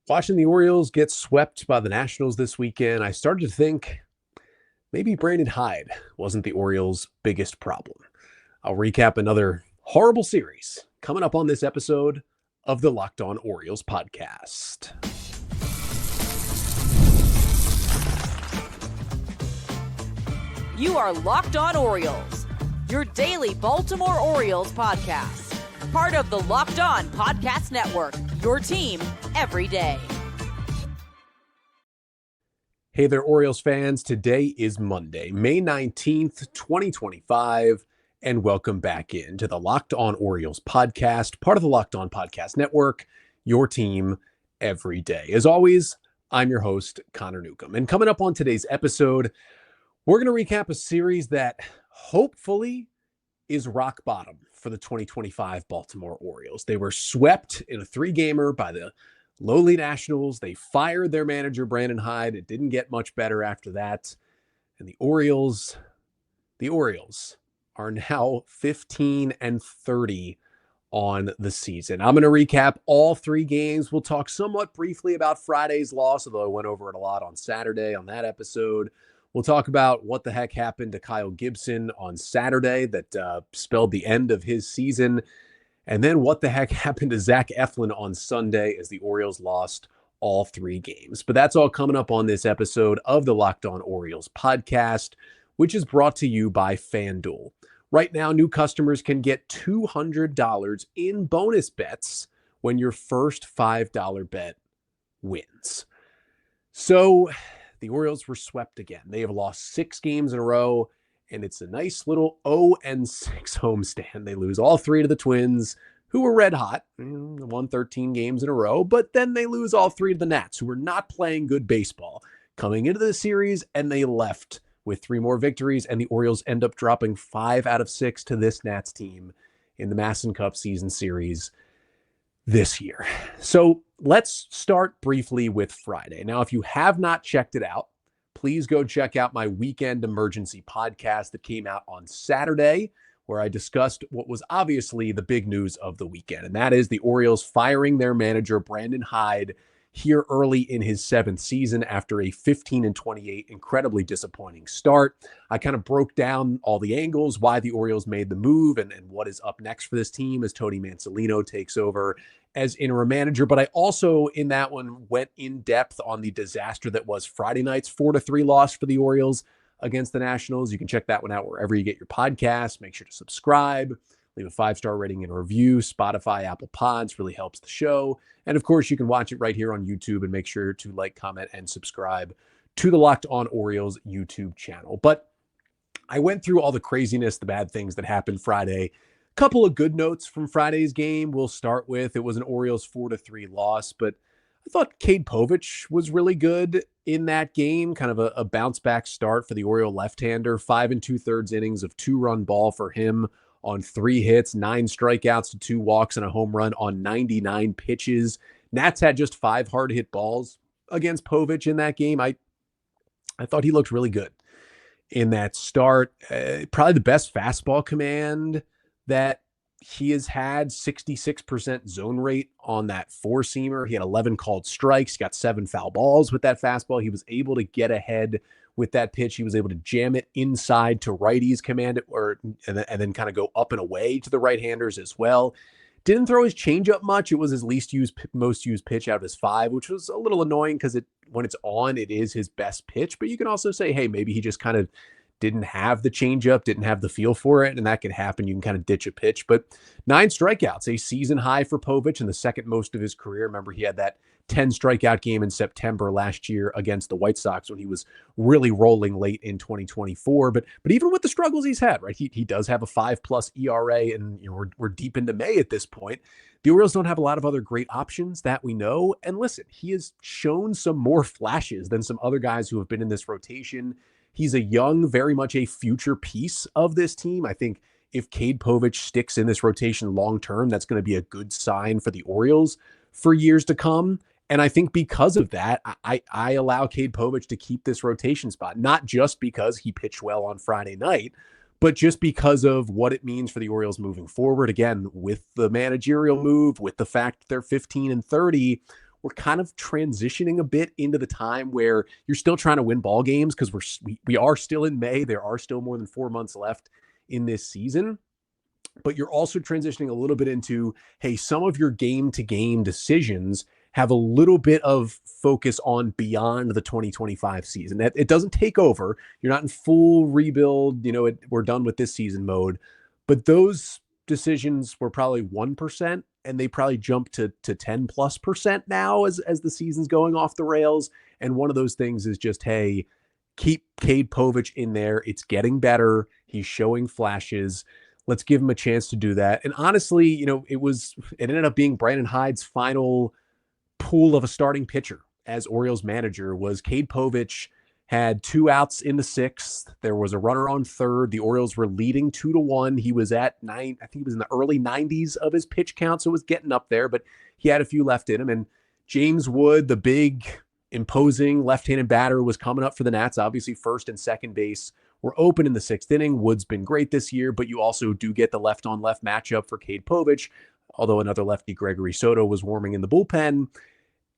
Watching the Orioles get swept by the Nationals this weekend, I started to think maybe Brandon Hyde wasn't the Orioles' biggest problem. I'll recap another horrible series coming up on this episode of the Locked On Orioles podcast. You are Locked On Orioles, your daily Baltimore Orioles podcast. Part of the Locked On Podcast Network, your team every day. Hey there, Orioles fans. Today is Monday, May 19th, 2025, and welcome back into the Locked On Orioles podcast, part of the Locked On Podcast Network, your team every day. As always, I'm your host, Connor Newcomb. And coming up on today's episode, we're going to recap a series that hopefully is rock bottom for the 2025 Baltimore Orioles. They were swept in a three-gamer by the lowly Nationals. They fired their manager, Brandon Hyde. It didn't get much better after that. And the Orioles are now 15-30 on the season. I'm going to recap all three games. We'll talk somewhat briefly about Friday's loss, although I went over it a lot on Saturday on that episode. We'll talk about what the heck happened to Kyle Gibson on Saturday that spelled the end of his season. And then what the heck happened to Zach Eflin on Sunday as the Orioles lost all three games. But that's all coming up on this episode of the Locked On Orioles podcast, which is brought to you by FanDuel. Right now, new customers can get $200 in bonus bets when your first $5 bet wins. So the Orioles were swept again. They have lost 6 games in a row, and it's a nice little 0-6 homestand. They lose all 3 to the Twins, who were red hot, won 13 games in a row, but then they lose all 3 to the Nats, who were not playing good baseball coming into the series, and they left with 3 more victories, and the Orioles end up dropping 5 out of 6 to this Nats team in the Masson Cup season series this year. So let's start briefly with Friday. Now, if you have not checked it out, please go check out my weekend emergency podcast that came out on Saturday, where I discussed what was obviously the big news of the weekend, and that is the Orioles firing their manager, Brandon Hyde, here early in his 7th season after a 15-28 incredibly disappointing start. I kind of broke down all the angles, why the Orioles made the move, and what is up next for this team as Tony Mansolino takes over as interim manager. But I also, in that one, went in depth on the disaster that was Friday night's 4-3 loss for the Orioles against the Nationals. You can check that one out wherever you get your podcasts. Make sure to subscribe, leave a 5-star rating and a review. Spotify, Apple Pods really helps the show. And of course, you can watch it right here on YouTube, and make sure to like, comment, and subscribe to the Locked On Orioles YouTube channel. But I went through all the craziness, the bad things that happened Friday. Couple of good notes from Friday's game. We'll start with, it was an Orioles 4-3 loss, but I thought Cade Povich was really good in that game. Kind of a bounce back start for the Oriole left-hander. 5 2/3 innings of 2-run ball for him on 3 hits, 9 strikeouts to 2 walks, and a home run on 99 pitches. Nats had just 5 hard hit balls against Povich in that game. I thought he looked really good in that start. Probably the best fastball command that he has had. 66% zone rate on that 4-seamer. He had 11 called strikes. He got 7 foul balls with that fastball. He was able to get ahead with that pitch. He was able to jam it inside to righties, command it, and then kind of go up and away to the right-handers as well. Didn't throw his changeup much. It was his most used pitch out of his 5, which was a little annoying because when it's on, it is his best pitch. But you can also say, hey, maybe he just kind of didn't have the changeup, didn't have the feel for it, and that could happen. You can kind of ditch a pitch. But 9 strikeouts, a season high for Povich, and the second most of his career. Remember, he had that 10 strikeout game in September last year against the White Sox when he was really rolling late in 2024. But even with the struggles he's had, right? He does have a 5+ ERA, and we're deep into May at this point. The Orioles don't have a lot of other great options that we know. And listen, he has shown some more flashes than some other guys who have been in this rotation. He's a young, very much a future piece of this team. I think if Cade Povich sticks in this rotation long-term, that's going to be a good sign for the Orioles for years to come. And I think because of that, I allow Cade Povich to keep this rotation spot, not just because he pitched well on Friday night, but just because of what it means for the Orioles moving forward. Again, with the managerial move, with the fact that they're 15-30, we're kind of transitioning a bit into the time where you're still trying to win ball games because we are still in May. There are still more than 4 months left in this season. But you're also transitioning a little bit into, hey, some of your game to game decisions have a little bit of focus on beyond the 2025 season. That it doesn't take over. You're not in full rebuild, we're done with this season mode. But those decisions were probably 1%, and they probably jump to 10 plus percent now as the season's going off the rails. And one of those things is just, hey, keep Cade Povich in there. It's getting better. He's showing flashes. Let's give him a chance to do that. And honestly, it ended up being Brandon Hyde's final pool of a starting pitcher as Orioles manager. Was Cade Povich had 2 outs in the 6th. There was a runner on 3rd. The Orioles were leading 2-1. He was at 9. I think he was in the early 90s of his pitch count. So it was getting up there, but he had a few left in him. And James Wood, the big imposing left-handed batter, was coming up for the Nats. Obviously first and second base were open in the 6th inning. Wood's been great this year, but you also do get the left-on-left matchup for Cade Povich, although another lefty, Gregory Soto, was warming in the bullpen.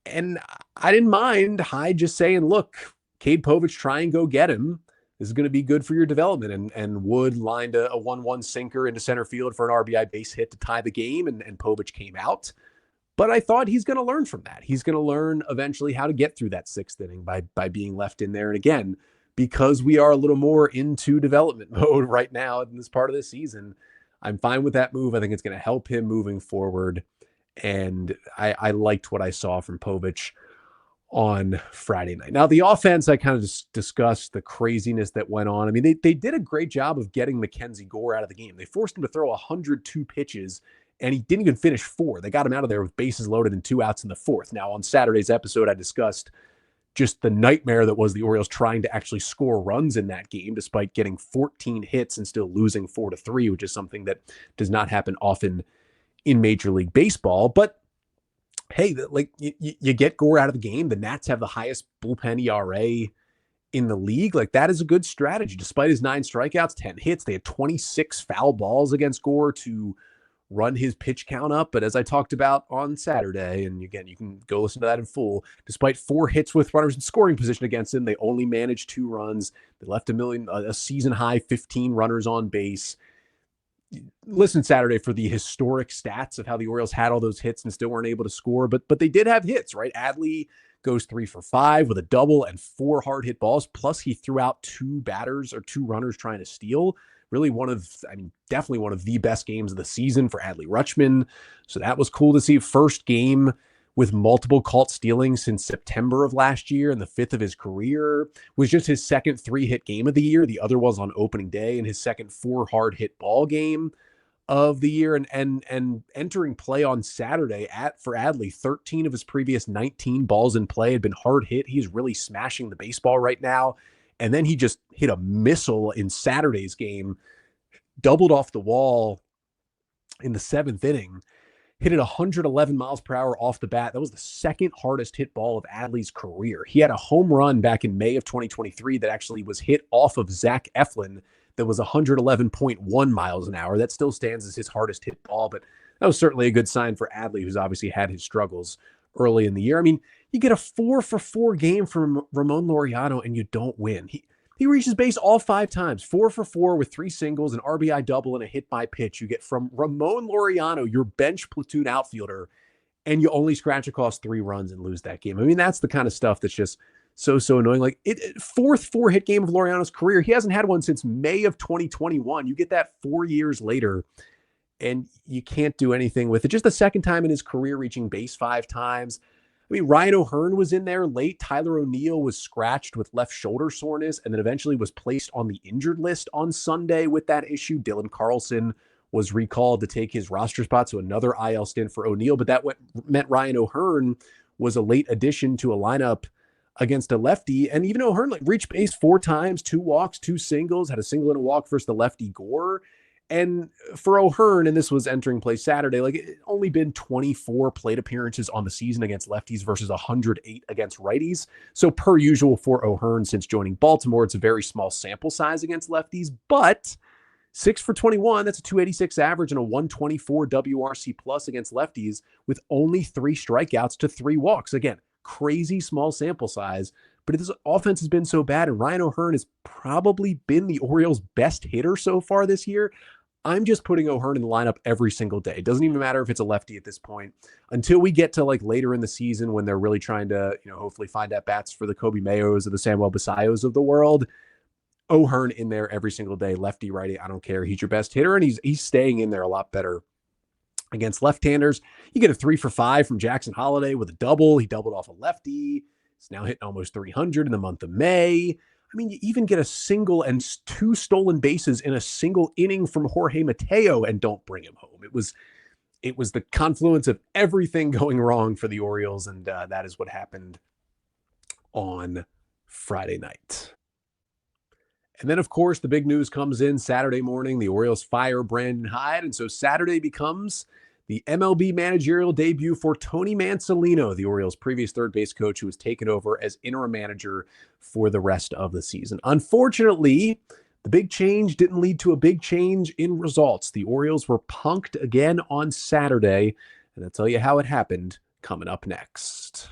And I didn't mind Hyde just saying, look, Cade Povich, try and go get him. This is going to be good for your development. And Wood lined a 1-1 sinker into center field for an RBI base hit to tie the game, and Povich came out. But I thought he's going to learn from that. He's going to learn eventually how to get through that 6th inning by being left in there. And again, because we are a little more into development mode right now in this part of the season, I'm fine with that move. I think it's going to help him moving forward. And I liked what I saw from Povich on Friday night. Now, the offense, I kind of just discussed the craziness that went on. I mean, they did a great job of getting Mackenzie Gore out of the game. They forced him to throw 102 pitches, and he didn't even finish 4. They got him out of there with bases loaded and 2 outs in the 4th. Now, on Saturday's episode, I discussed just the nightmare that was the Orioles trying to actually score runs in that game, despite getting 14 hits and still losing 4-3, which is something that does not happen often in Major League Baseball. But hey, like you get Gore out of the game. The Nats have the highest bullpen ERA in the league. Like, that is a good strategy. Despite his 9 strikeouts, 10 hits, they had 26 foul balls against Gore to run his pitch count up. But as I talked about on Saturday, and again, you can go listen to that in full, despite 4 hits with runners in scoring position against him, they only managed 2 runs. They left a season high 15 runners on base. Listen Saturday for the historic stats of how the Orioles had all those hits and still weren't able to score, but they did have hits, right? Adley goes 3 for 5 with a double and 4 hard hit balls. Plus he threw out 2 runners trying to steal. Really definitely one of the best games of the season for Adley Rutschman. So that was cool to see. First game with multiple caught stealing since September of last year, and the 5th of his career. Was just his second 3-hit game of the year. The other was on opening day, and his second 4 hard hit ball game of the year. And entering play on Saturday for Adley, 13 of his previous 19 balls in play had been hard hit. He's really smashing the baseball right now. And then he just hit a missile in Saturday's game, doubled off the wall in the 7th inning, hit it 111 miles per hour off the bat. That was the second hardest hit ball of Adley's career. He had a home run back in May of 2023 that actually was hit off of Zach Eflin that was 111.1 miles an hour. That still stands as his hardest hit ball, but that was certainly a good sign for Adley, who's obviously had his struggles early in the year. I mean, you get a 4-for-4 game from Ramon Laureano and you don't win. He reaches base all 5 times, 4-for-4 with 3 singles, an RBI double, and a hit by pitch. You get from Ramon Laureano, your bench platoon outfielder, and you only scratch across 3 runs and lose that game. I mean, that's the kind of stuff that's just so annoying. Like, 4th 4-hit game of Laureano's career. He hasn't had one since May of 2021. You get that 4 years later, and you can't do anything with it. Just the second time in his career reaching base 5 times. I mean, Ryan O'Hearn was in there late. Tyler O'Neill was scratched with left shoulder soreness and then eventually was placed on the injured list on Sunday with that issue. Dylan Carlson was recalled to take his roster spot, so another IL stint for O'Neill. But that meant Ryan O'Hearn was a late addition to a lineup against a lefty. And even O'Hearn reached base 4 times, 2 walks, 2 singles, had a single and a walk versus the lefty Gore. And for O'Hearn, and this was entering play Saturday, it only been 24 plate appearances on the season against lefties versus 108 against righties. So per usual for O'Hearn since joining Baltimore, it's a very small sample size against lefties, but 6 for 21, that's a 286 average and a 124 WRC plus against lefties with only 3 strikeouts to 3 walks. Again, crazy small sample size, but this offense has been so bad, and Ryan O'Hearn has probably been the Orioles' best hitter so far this year. I'm just putting O'Hearn in the lineup every single day. It doesn't even matter if it's a lefty at this point. Until we get to like later in the season when they're really trying to, hopefully find at bats for the Kobe Mayos or the Samuel Basallos of the world. O'Hearn in there every single day, lefty, righty, I don't care. He's your best hitter, and he's staying in there a lot better against left-handers. You get a 3 for 5 from Jackson Holliday with a double. He doubled off a lefty. He's now hitting almost 300 in the month of May. I mean, you even get a single and 2 stolen bases in a single inning from Jorge Mateo and don't bring him home. It was the confluence of everything going wrong for the Orioles, and that is what happened on Friday night. And then, of course, the big news comes in Saturday morning. The Orioles fire Brandon Hyde, and so Saturday becomes the MLB managerial debut for Tony Mansolino, the Orioles' previous third base coach who was taken over as interim manager for the rest of the season. Unfortunately, the big change didn't lead to a big change in results. The Orioles were punked again on Saturday, and I'll tell you how it happened coming up next.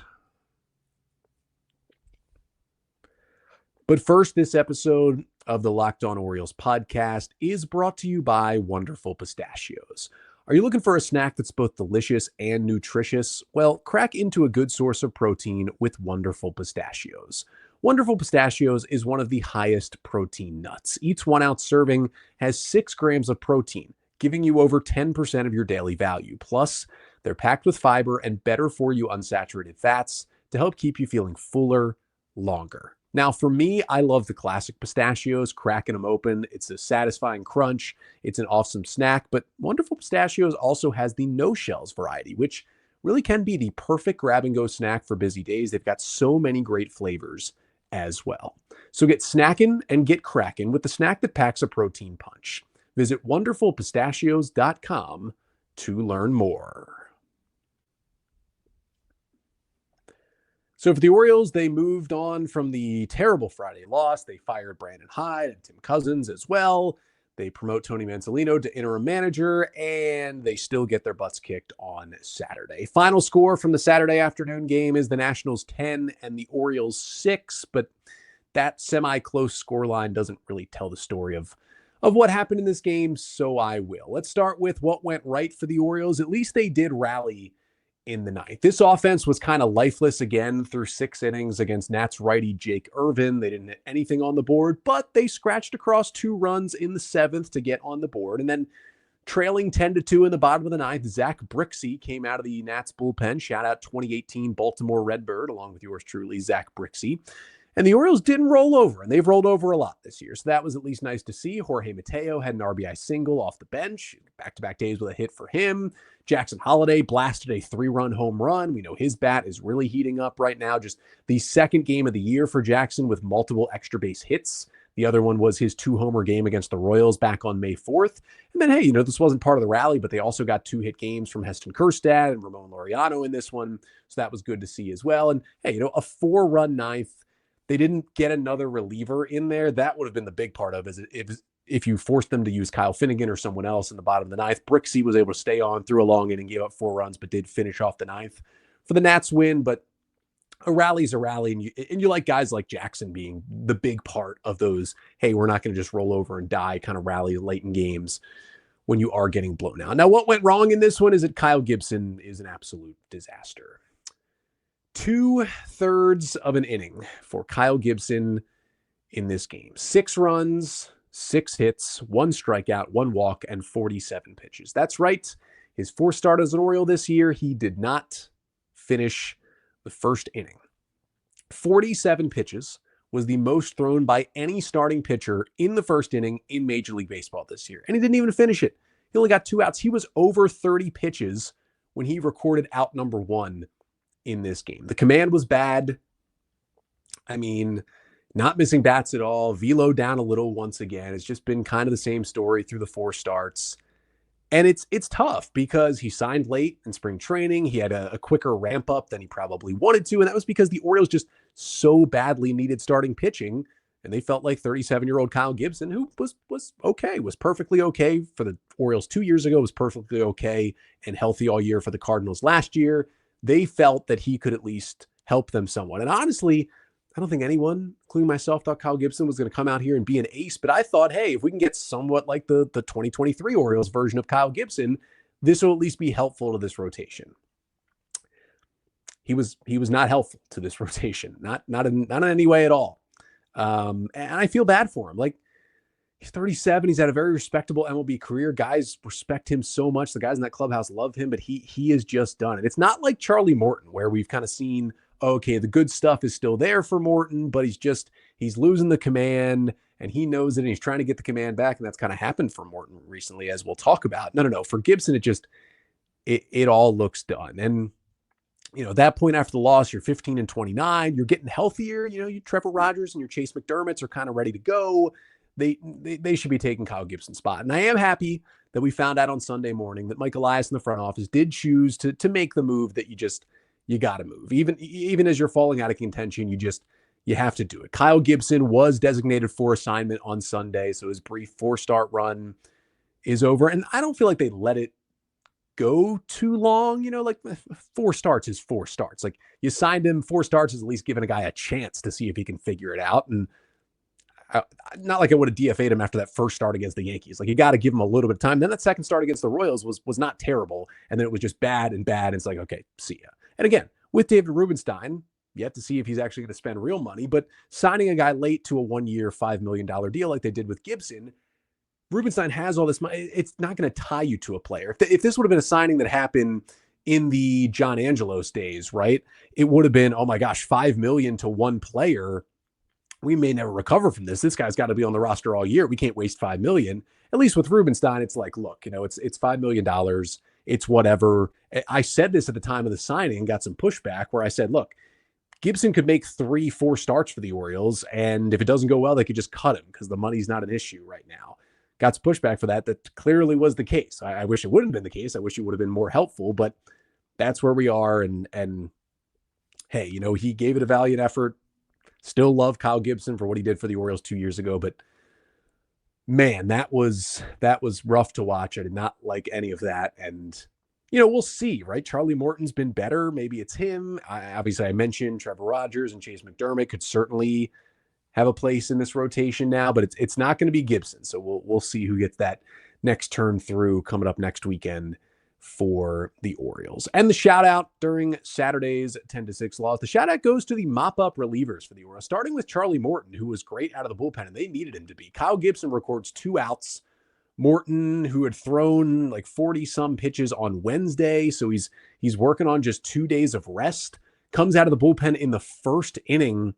But first, this episode of the Locked On Orioles podcast is brought to you by Wonderful Pistachios. Are you looking for a snack that's both delicious and nutritious? Well, crack into a good source of protein with Wonderful Pistachios. Wonderful Pistachios is one of the highest protein nuts. Each 1 ounce serving has 6 grams of protein, giving you over 10% of your daily value. Plus, they're packed with fiber and better for you unsaturated fats to help keep you feeling fuller longer. Now, for me, I love the classic pistachios, cracking them open. It's a satisfying crunch. It's an awesome snack, but Wonderful Pistachios also has the no-shells variety, which really can be the perfect grab-and-go snack for busy days. They've got so many great flavors as well. So get snackin' and get crackin' with the snack that packs a protein punch. Visit wonderfulpistachios.com to learn more. So for the Orioles, they moved on from the terrible Friday loss. They fired Brandon Hyde and Tim Cousins as well. They promote Tony Mansolino to interim manager, and they still get their butts kicked on Saturday. Final score from the Saturday afternoon game is the Nationals 10 and the Orioles 6, but that semi-close scoreline doesn't really tell the story of what happened in this game, so I will. Let's start with what went right for the Orioles. At least they did rally in the ninth. This offense was kind of lifeless again through 6 innings against Nats righty Jake Irvin. They didn't hit anything on the board, but they scratched across 2 runs in the 7th to get on the board. And then trailing 10-2 in the bottom of the 9th, Zach Brixey came out of the Nats bullpen. Shout out 2018 Baltimore Redbird, along with yours truly, Zach Brixey. And the Orioles didn't roll over, and they've rolled over a lot this year. So that was at least nice to see. Jorge Mateo had an RBI single off the bench, back-to-back days with a hit for him. Jackson Holliday blasted a 3-run home run. We know his bat is really heating up right now. Just the second game of the year for Jackson with multiple extra base hits. The other one was his 2-homer game against the Royals back on May 4th. And then, hey, this wasn't part of the rally, but they also got 2-hit games from Heston Kjerstad and Ramon Laureano in this one. So that was good to see as well. And, hey, a 4-run ninth. They didn't get another reliever in there. That would have been the big part of it. If you forced them to use Kyle Finnegan or someone else in the bottom of the 9th. Brixey was able to stay on through a long inning, gave up 4 runs, but did finish off the 9th for the Nats win. But a rally's a rally, and you like guys like Jackson being the big part of those, hey, we're not going to just roll over and die kind of rally late in games when you are getting blown out. Now, what went wrong in this one is that Kyle Gibson is an absolute disaster. 2/3 of an inning for Kyle Gibson in this game. 6 runs, 6 hits, 1 strikeout, 1 walk, and 47 pitches. That's right. His 4th start as an Oriole this year, he did not finish the first inning. 47 pitches was the most thrown by any starting pitcher in the first inning in Major League Baseball this year. And he didn't even finish it. He only got 2 outs. He was over 30 pitches when he recorded out number 1 in this game. The command was bad. I mean, not missing bats at all. Velo down a little once again. It's just been kind of the same story through the 4 starts. And it's tough because he signed late in spring training. He had a quicker ramp up than he probably wanted to. And that was because the Orioles just so badly needed starting pitching And they felt like 37-year-old Kyle Gibson, who was okay, was perfectly okay for the Orioles 2 years ago, was perfectly okay and healthy all year for the Cardinals last year. They felt that he could at least help them somewhat. And honestly, I don't think anyone, including myself, thought Kyle Gibson was going to come out here and be an ace. But I thought, hey, if we can get somewhat like the 2023 Orioles version of Kyle Gibson, this will at least be helpful to this rotation. He was not helpful to this rotation, not in any way at all. And I feel bad for him. Like, he's 37. He's had a very respectable MLB career. Guys respect him so much. The guys in that clubhouse love him, but he is just done. And it's not like Charlie Morton, where we've kind of seen, okay, the good stuff is still there for Morton, but he's losing the command, and he knows it, and he's trying to get the command back. And that's kind of happened for Morton recently, as we'll talk about. No. For Gibson, it all looks done. And, at that point after the loss, you're 15-29, you're getting healthier. You Trevor Rogers and your Chase McDermotts are kind of ready to go. They should be taking Kyle Gibson's spot. And I am happy that we found out on Sunday morning that Mike Elias in the front office did choose to make the move that you got to move. Even as you're falling out of contention, you have to do it. Kyle Gibson was designated for assignment on Sunday, so his brief 4-start run is over. And I don't feel like they let it go too long. Like 4 starts is 4 starts. Like, you signed him, 4 starts is at least giving a guy a chance to see if he can figure it out. And not like I would have DFA'd him after that first start against the Yankees. Like, you got to give him a little bit of time. Then that second start against the Royals was not terrible. And then it was just bad. And it's like, okay, see ya. And again, with David Rubenstein, you have to see if he's actually going to spend real money. But signing a guy late to a 1-year, $5 million deal like they did with Gibson, Rubenstein has all this money. It's not going to tie you to a player. If this would have been a signing that happened in the John Angelos days, right? It would have been, oh my gosh, $5 million to one player. We may never recover from this. This guy's got to be on the roster all year. We can't waste $5 million. At least with Rubenstein, it's like, look, it's $5 million. It's whatever. I said this at the time of the signing and got some pushback where I said, look, Gibson could make 3-4 starts for the Orioles, and if it doesn't go well, they could just cut him because the money's not an issue right now. Got some pushback for that. That clearly was the case. I wish it wouldn't have been the case. I wish it would have been more helpful, but that's where we are. And hey, he gave it a valiant effort. Still love Kyle Gibson for what he did for the Orioles 2 years ago, but man, that was rough to watch. I did not like any of that. And, we'll see, right? Charlie Morton's been better. Maybe it's him. Obviously, I mentioned Trevor Rogers and Chase McDermott could certainly have a place in this rotation now, but it's not going to be Gibson. So we'll see who gets that next turn through coming up next weekend for the Orioles. And the shout out during Saturday's 10-6 loss, the shout out goes to the mop-up relievers for the Orioles, starting with Charlie Morton, who was great out of the bullpen, and they needed him to be. Kyle Gibson records 2 outs. Morton, who had thrown like 40-some pitches on Wednesday, so he's working on just 2 days of rest, comes out of the bullpen in the first inning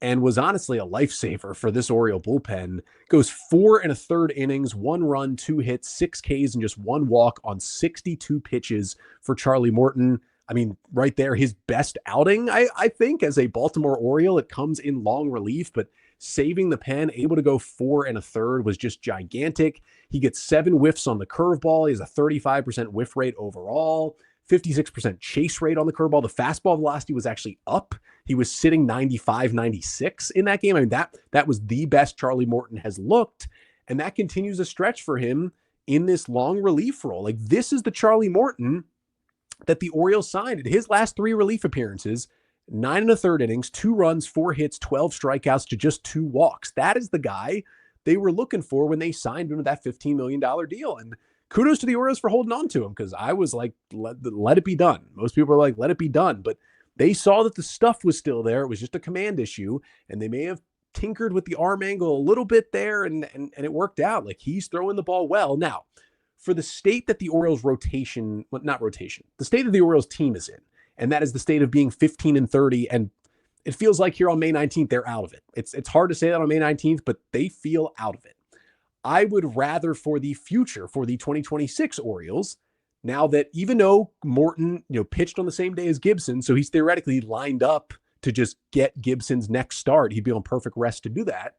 and was honestly a lifesaver for this Oriole bullpen. Goes 4 1/3 innings, 1 run, 2 hits, 6 Ks, and just 1 walk on 62 pitches for Charlie Morton. I mean, right there, his best outing, I think, as a Baltimore Oriole. It comes in long relief, but saving the pen, able to go 4 1/3 was just gigantic. He gets 7 whiffs on the curveball. He has a 35% whiff rate overall, 56% chase rate on the curveball. The fastball velocity was actually up. He was sitting 95, 96 in that game. I mean, that was the best Charlie Morton has looked, and that continues a stretch for him in this long relief role. Like, this is the Charlie Morton that the Orioles signed in his last 3 relief appearances. 9 1/3 innings, 2 runs, 4 hits, 12 strikeouts to just 2 walks. That is the guy they were looking for when they signed him to that $15 million deal. And kudos to the Orioles for holding on to him, because I was like, let it be done. Most people are like, let it be done. But they saw that the stuff was still there. It was just a command issue, and they may have tinkered with the arm angle a little bit there, and it worked out. Like, he's throwing the ball well. Now, for the state that the Orioles the state that the Orioles team is in, and that is the state of being 15-30, and it feels like here on May 19th, they're out of it. It's hard to say that on May 19th, but they feel out of it. I would rather, for the future, for the 2026 Orioles, now that even though Morton, pitched on the same day as Gibson, so he's theoretically lined up to just get Gibson's next start, he'd be on perfect rest to do that.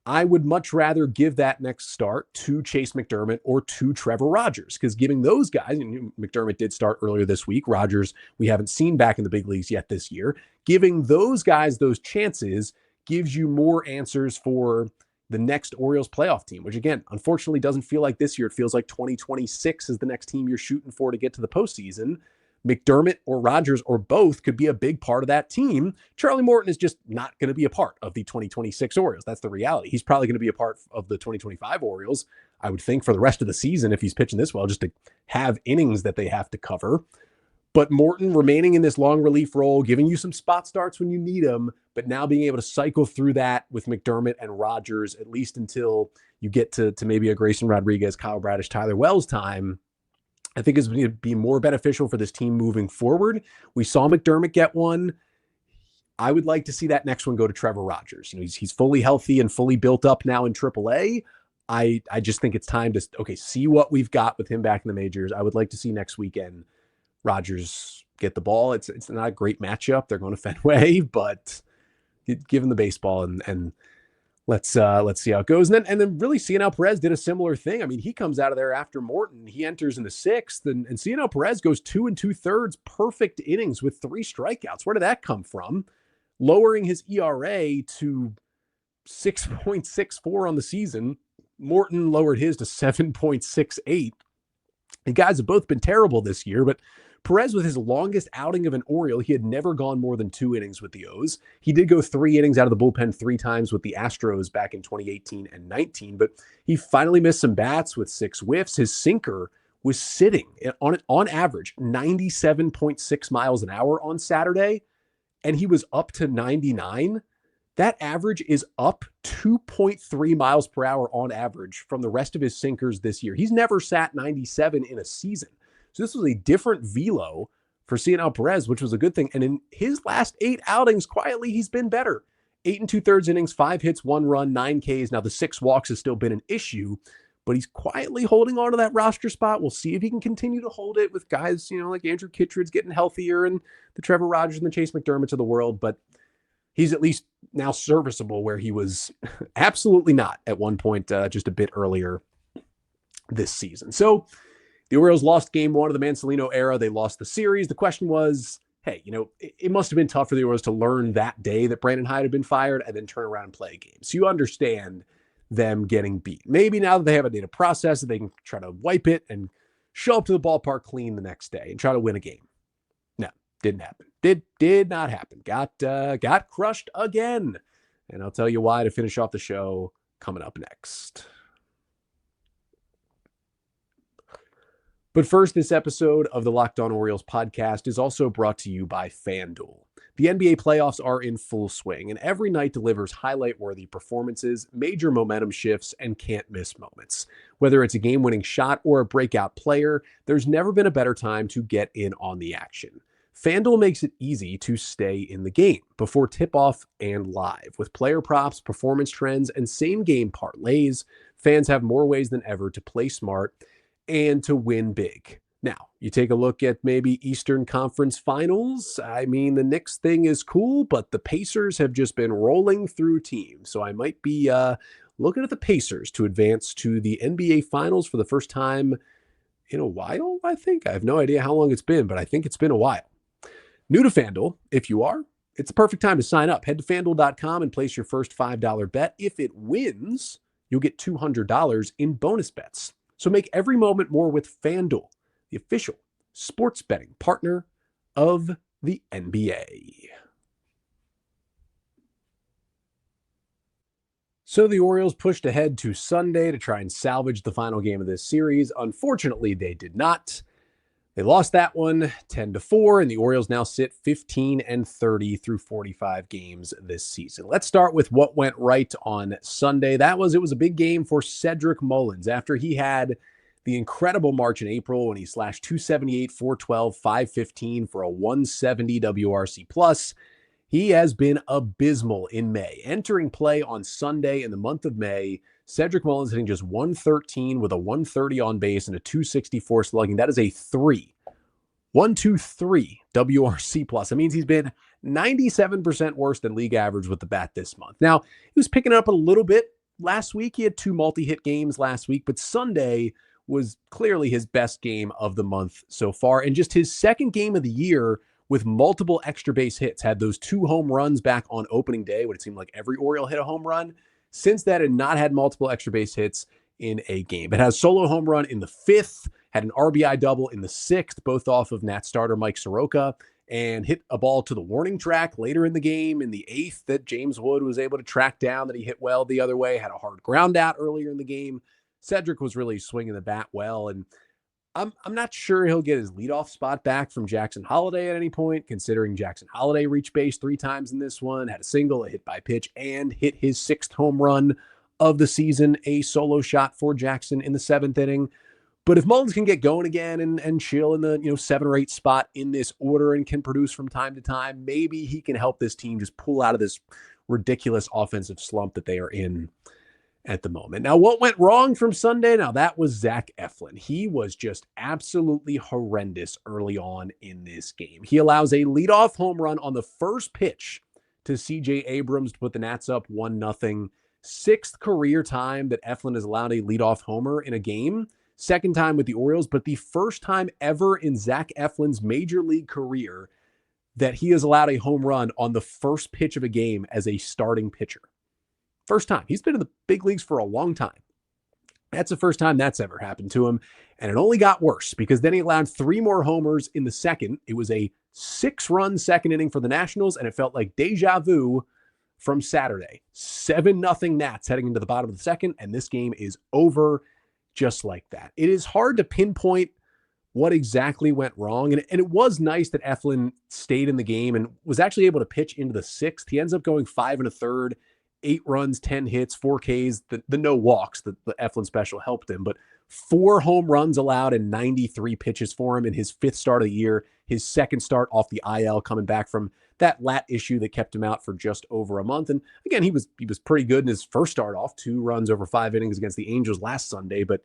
I would much rather give that next start to Chase McDermott or to Trevor Rogers, because giving those guys, and McDermott did start earlier this week, Rogers we haven't seen back in the big leagues yet this year, giving those guys those chances gives you more answers for the next Orioles playoff team, which again, unfortunately doesn't feel like this year. It feels like 2026 is the next team you're shooting for to get to the postseason. McDermott or Rogers or both could be a big part of that team. Charlie Morton is just not going to be a part of the 2026 Orioles. That's the reality. He's probably going to be a part of the 2025 Orioles, I would think, for the rest of the season if he's pitching this well, just to have innings that they have to cover. But Morton remaining in this long relief role, giving you some spot starts when you need them, but now being able to cycle through that with McDermott and Rogers, at least until you get to maybe a Grayson Rodriguez, Kyle Bradish, Tyler Wells time, I think is going to be more beneficial for this team moving forward. We saw McDermott get one. I would like to see that next one go to Trevor Rogers. You know, he's fully healthy and fully built up now in AAA. I just think it's time to, see what we've got with him back in the majors. I would like to see next weekend Rogers get the ball. It's not a great matchup. They're going to Fenway, but give him the baseball and let's see how it goes. And then really Cionel Perez did a similar thing. I mean, he comes out of there after Morton. He enters in the sixth, and Cionel Perez goes 2 2/3 perfect innings with 3 strikeouts. Where did that come from? Lowering his ERA to 6.64 on the season. Morton lowered his to 7.68. The guys have both been terrible this year, but Perez, with his longest outing of an Oriole, he had never gone more than 2 innings with the O's. He did go 3 innings out of the bullpen 3 times with the Astros back in 2018 and 19, but he finally missed some bats with 6 whiffs. His sinker was sitting on average 97.6 miles an hour on Saturday, and he was up to 99. That average is up 2.3 miles per hour on average from the rest of his sinkers this year. He's never sat 97 in a season. So this was a different velo for Cionel Perez, which was a good thing. And in his last 8 outings, quietly, he's been better. 8 2/3 innings, 5 hits, 1 run, 9 Ks. Now the 6 walks has still been an issue, but he's quietly holding on to that roster spot. We'll see if he can continue to hold it with guys, like Andrew Kittredge getting healthier and the Trevor Rogers and the Chase McDermotts of the world. But he's at least now serviceable, where he was absolutely not at one point just a bit earlier this season. So the Orioles lost game 1 of the Mancelino era. They lost the series. The question was, hey, it must have been tough for the Orioles to learn that day that Brandon Hyde had been fired and then turn around and play a game. So you understand them getting beat. Maybe now that they have a data process, they can try to wipe it and show up to the ballpark clean the next day and try to win a game. No, didn't happen. Did not happen. Got crushed again. And I'll tell you why to finish off the show coming up next. But first, this episode of the Locked On Orioles podcast is also brought to you by FanDuel. The NBA playoffs are in full swing, and every night delivers highlight-worthy performances, major momentum shifts, and can't-miss moments. Whether it's a game-winning shot or a breakout player, there's never been a better time to get in on the action. FanDuel makes it easy to stay in the game before tip-off and live. With player props, performance trends, and same-game parlays, fans have more ways than ever to play smart and to win big. Now, you take a look at maybe Eastern Conference Finals. I mean, the Knicks thing is cool, but the Pacers have just been rolling through teams. So I might be looking at the Pacers to advance to the NBA Finals for the first time in a while, I think. I have no idea how long it's been, but I think it's been a while. New to FanDuel, if you are, it's the perfect time to sign up. Head to FanDuel.com and place your first $5 bet. If it wins, you'll get $200 in bonus bets. So make every moment more with FanDuel, the official sports betting partner of the NBA. So the Orioles pushed ahead to Sunday to try and salvage the final game of this series. Unfortunately, they did not. They lost that one 10-4, and the Orioles now sit 15-30 through 45 games this season. Let's start with what went right on Sunday. It was a big game for Cedric Mullins after he had the incredible March and April when he slashed 278, 412, 515 for a 170 WRC plus. He has been abysmal in May. Entering play on Sunday in the month of May, Cedric Mullins hitting just 113 with a 130 on base and a 264 slugging. That is a 123 WRC plus. That means he's been 97% worse than league average with the bat this month. Now, he was picking up a little bit last week. He had 2 multi-hit games last week, but Sunday was clearly his best game of the month so far. And just his second game of the year with multiple extra base hits. Had those 2 home runs back on opening day when it seemed like every Oriole hit a home run. Since that, had not had multiple extra base hits in a game. It has solo home run in the 5th, had an RBI double in the 6th, both off of Nats starter Mike Soroka, and hit a ball to the warning track later in the game in the 8th that James Wood was able to track down that he hit well the other way, had a hard ground out earlier in the game. Cedric was really swinging the bat well, and I'm not sure he'll get his leadoff spot back from Jackson Holliday at any point, considering Jackson Holliday reached base 3 times in this one, had a single, a hit by pitch, and hit his 6th home run of the season, a solo shot for Jackson in the 7th inning. But if Mullins can get going again and chill in the 7 or 8 spot in this order and can produce from time to time, maybe he can help this team just pull out of this ridiculous offensive slump that they are in at the moment. Now, what went wrong from Sunday? Now, that was Zach Eflin. He was just absolutely horrendous early on in this game. He allows a leadoff home run on the first pitch to C.J. Abrams to put the Nats up 1-0. 6th career time that Eflin has allowed a leadoff homer in a game. 2nd time with the Orioles, but the first time ever in Zach Eflin's major league career that he has allowed a home run on the first pitch of a game as a starting pitcher. First time. He's been in the big leagues for a long time. That's the first time that's ever happened to him. And it only got worse because then he allowed 3 more homers in the 2nd. It was a 6-run 2nd inning for the Nationals, and it felt like deja vu from Saturday. 7-0 Nats heading into the bottom of the 2nd, and this game is over just like that. It is hard to pinpoint what exactly went wrong, and it was nice that Eflin stayed in the game and was actually able to pitch into the 6th. He ends up going 5 1/3, 8 runs, 10 hits, 4 Ks, the no walks, the Eflin special helped him, but 4 home runs allowed and 93 pitches for him in his 5th start of the year, his 2nd start off the IL, coming back from that lat issue that kept him out for just over a month. And again, he was pretty good in his first start off, 2 runs over 5 innings against the Angels last Sunday, but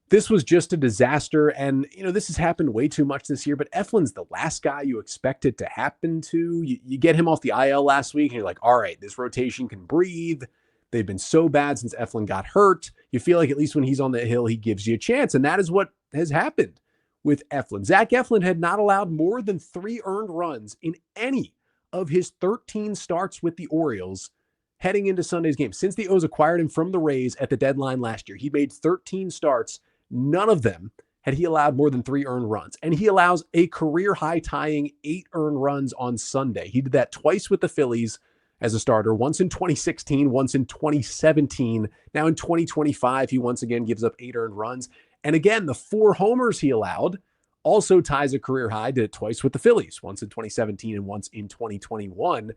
this was just a disaster. And, this has happened way too much this year, but Eflin's the last guy you expect it to happen to. You get him off the IL last week and you're like, all right, this rotation can breathe. They've been so bad since Eflin got hurt. You feel like at least when he's on the hill, he gives you a chance. And that is what has happened with Eflin. Zach Eflin had not allowed more than 3 earned runs in any of his 13 starts with the Orioles heading into Sunday's game. Since the O's acquired him from the Rays at the deadline last year, he made 13 starts. None of them had he allowed more than 3 earned runs. And he allows a career-high tying 8 earned runs on Sunday. He did that twice with the Phillies as a starter, once in 2016, once in 2017. Now in 2025, he once again gives up 8 earned runs. And again, the 4 homers he allowed also ties a career high. Did it twice with the Phillies, once in 2017 and once in 2021.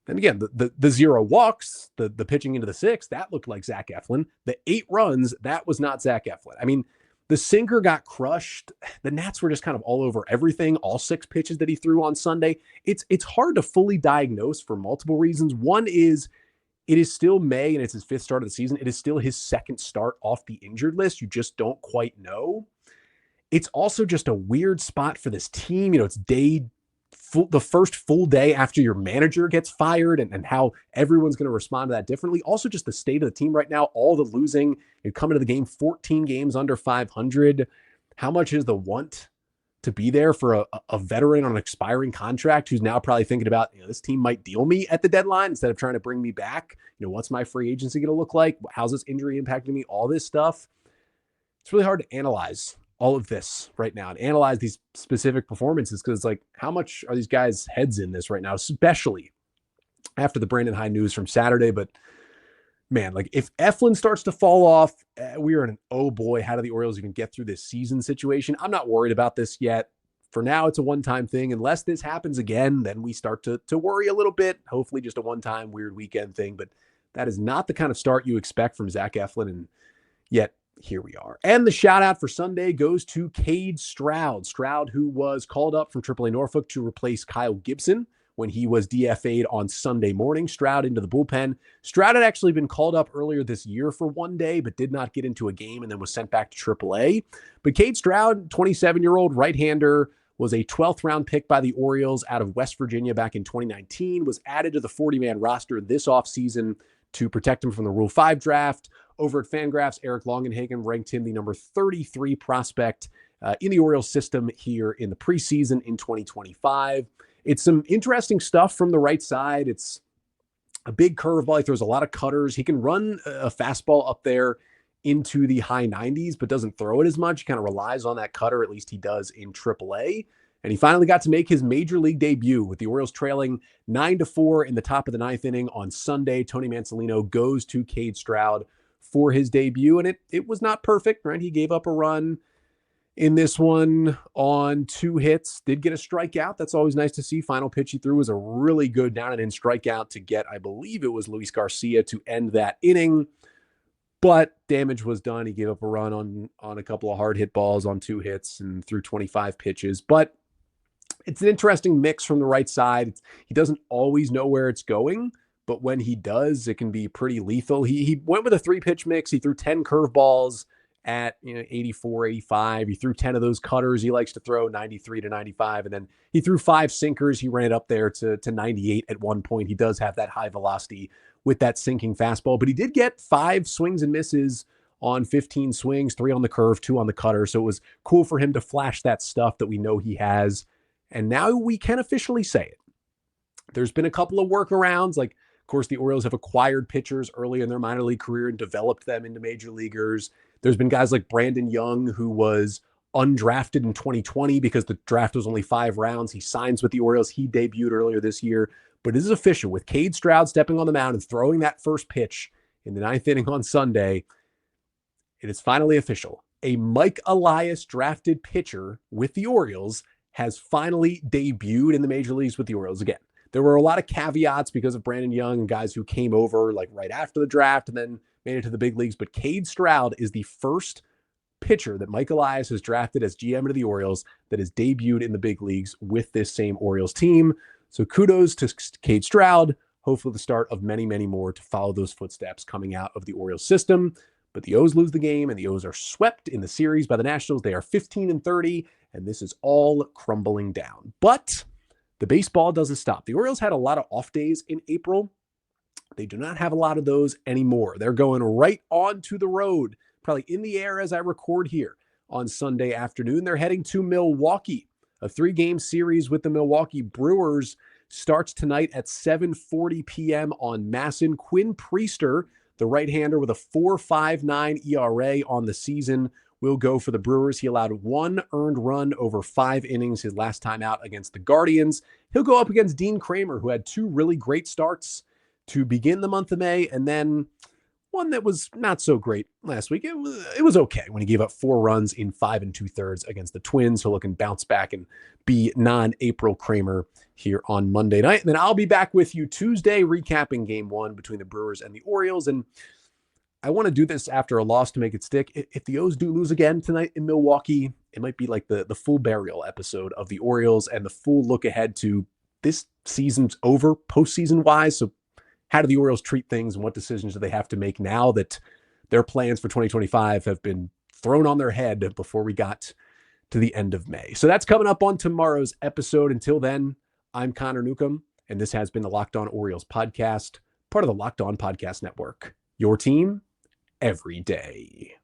And again, the 0 walks, the pitching into the 6th, that looked like Zach Eflin. The 8 runs, that was not Zach Eflin. I mean, the sinker got crushed. The Nats were just kind of all over everything, all 6 pitches that he threw on Sunday. It's hard to fully diagnose for multiple reasons. One is it is still May and it's his 5th start of the season. It is still his 2nd start off the injured list. You just don't quite know. It's also just a weird spot for this team. It's the first full day after your manager gets fired and how everyone's going to respond to that differently. Also, just the state of the team right now, all the losing, you're coming to the game 14 games under 500. How much is the want to be there for a veteran on an expiring contract who's now probably thinking about, this team might deal me at the deadline instead of trying to bring me back? What's my free agency going to look like? How's this injury impacting me? All this stuff. It's really hard to analyze all of this right now and analyze these specific performances because it's like, how much are these guys' heads in this right now, especially after the Brandon Hyde news from Saturday? But man, like if Eflin starts to fall off, we are in an, oh boy, how do the Orioles even get through this season situation? I'm not worried about this yet. For now, it's a one-time thing. Unless this happens again, then we start to worry a little bit. Hopefully just a one-time weird weekend thing. But that is not the kind of start you expect from Zach Eflin. And yet here we are. And the shout out for Sunday goes to Cade Stroud. Stroud, who was called up from AAA Norfolk to replace Kyle Gibson when he was DFA'd on Sunday morning. Stroud into the bullpen. Stroud had actually been called up earlier this year for one day, but did not get into a game and then was sent back to AAA. But Cade Stroud, 27-year-old right-hander, was a 12th round pick by the Orioles out of West Virginia back in 2019, was added to the 40-man roster this offseason to protect him from the Rule 5 draft. Over at Fangraphs, Eric Longenhagen ranked him the number 33 prospect in the Orioles system here in the preseason in 2025. It's some interesting stuff from the right side. It's a big curveball. He throws a lot of cutters. He can run a fastball up there into the high 90s, but doesn't throw it as much. He kind of relies on that cutter. At least he does in AAA. And he finally got to make his major league debut with the Orioles trailing 9-4 in the top of the ninth inning on Sunday. Tony Mansolino goes to Cade Stroud for his debut, and it was not perfect, right? He gave up a run in this one on 2 hits, did get a strikeout. That's always nice to see. Final pitch he threw was a really good down and in strikeout to get, I believe it was Luis Garcia to end that inning. But damage was done. He gave up a run on a couple of hard hit balls on 2 hits and threw 25 pitches. But it's an interesting mix from the right side. He doesn't always know where it's going, but when he does, it can be pretty lethal. He went with a 3-pitch mix. He threw 10 curveballs at 84, 85. He threw 10 of those cutters he likes to throw, 93 to 95. And then he threw 5 sinkers. He ran it up there to 98 at one point. He does have that high velocity with that sinking fastball, but he did get 5 swings and misses on 15 swings, 3 on the curve, 2 on the cutter. So it was cool for him to flash that stuff that we know he has. And now we can officially say it. There's been a couple of workarounds. Like, of course, the Orioles have acquired pitchers early in their minor league career and developed them into major leaguers. There's been guys like Brandon Young, who was undrafted in 2020 because the draft was only 5 rounds. He signs with the Orioles. He debuted earlier this year. But it is official with Cade Stroud stepping on the mound and throwing that first pitch in the 9th inning on Sunday. It is finally official. A Mike Elias drafted pitcher with the Orioles has finally debuted in the major leagues with the Orioles again. There were a lot of caveats because of Brandon Young and guys who came over like right after the draft and then made it to the big leagues. But Cade Stroud is the first pitcher that Mike Elias has drafted as GM of the Orioles that has debuted in the big leagues with this same Orioles team. So kudos to Cade Stroud. Hopefully the start of many, many more to follow those footsteps coming out of the Orioles system. But the O's lose the game, and the O's are swept in the series by the Nationals. They are 15-30, and this is all crumbling down. But the baseball doesn't stop. The Orioles had a lot of off days in April. They do not have a lot of those anymore. They're going right on to the road, probably in the air as I record here on Sunday afternoon. They're heading to Milwaukee. A 3-game series with the Milwaukee Brewers starts tonight at 7:40 p.m. on MASN. Quinn Priester, the right-hander with a 4.59 ERA on the season, will go for the Brewers. He allowed 1 earned run over 5 innings his last time out against the Guardians. He'll go up against Dean Kramer, who had 2 really great starts to begin the month of May, and then one that was not so great last week. It was okay when he gave up 4 runs in 5 2/3 against the Twins. So looking bounce back and be non-April Kramer here on Monday night. And then I'll be back with you Tuesday recapping game 1 between the Brewers and the Orioles. And I want to do this after a loss to make it stick. If the O's do lose again tonight in Milwaukee, it might be like the full burial episode of the Orioles and the full look ahead to this season's over postseason wise. So how do the Orioles treat things and what decisions do they have to make now that their plans for 2025 have been thrown on their head before we got to the end of May? So that's coming up on tomorrow's episode. Until then, I'm Connor Newcomb, and this has been the Locked On Orioles podcast, part of the Locked On Podcast Network. Your team every day.